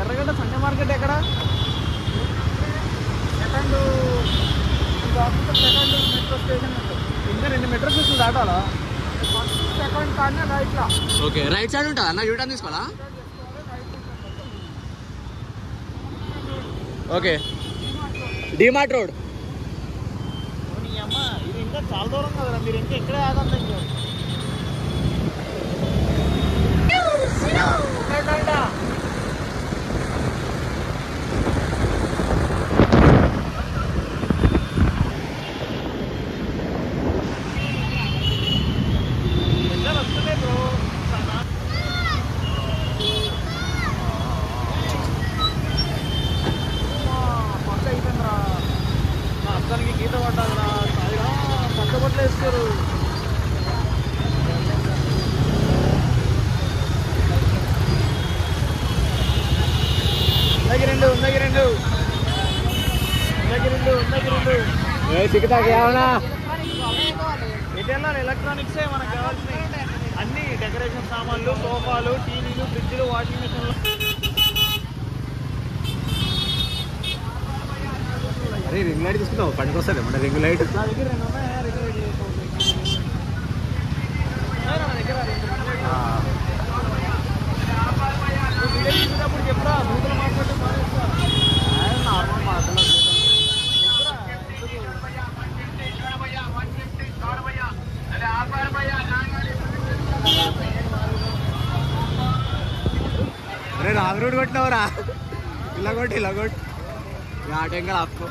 ఎర్రగడ్డ Sunday market ఎక్కడ? Second metro station ఉంటుంది. ఇంకా 2 మెట్రో స్టేషన్ దాటాలా? సెకండ్ కానీ రైట్లా. ఓకే, రైట్ సైడ్ ఉంటుందా అన్న? యూటర్న్ తీసుకోవాలా? Okay, DMart road. నీ అమ్మ, ఇది ఇంకా చాలా దూరం కదరా, మీరు ఇంకా ఇక్కడే ఆగండి. వస్తున్నాయి బ్రో. పక్క అయిపోయిందిరా, నా అర్థానికి గీత పడ్డాదిరా. పక్క బట్టలు వేస్తారు. ఎలక్ట్రానిక్సే మనకు కావాల్సినవి అన్ని. డెకరేషన్ సామాన్లు, సోఫాలు, టీవీలు, ఫ్రిడ్జ్లు, వాషింగ్ మిషన్లు. అరే రింగ్ లైట్ తీసుకుందాం, పనికి వస్తుంది మన రింగ్ లైట్. నా దగ్గర 2 ఉన్నాయా? రింగ్ లైట్ నా దగ్గర వీడియో తీసుకున్నప్పుడు చెప్పురా, నూతన మార్కెట్ మానేస్తా. నార్మల్ మాట్లాడలేదు. अरे रांग रोड కొట్టినవరా? ఇలా కొట్టి ఆటో ఇంకా ఆపుకో.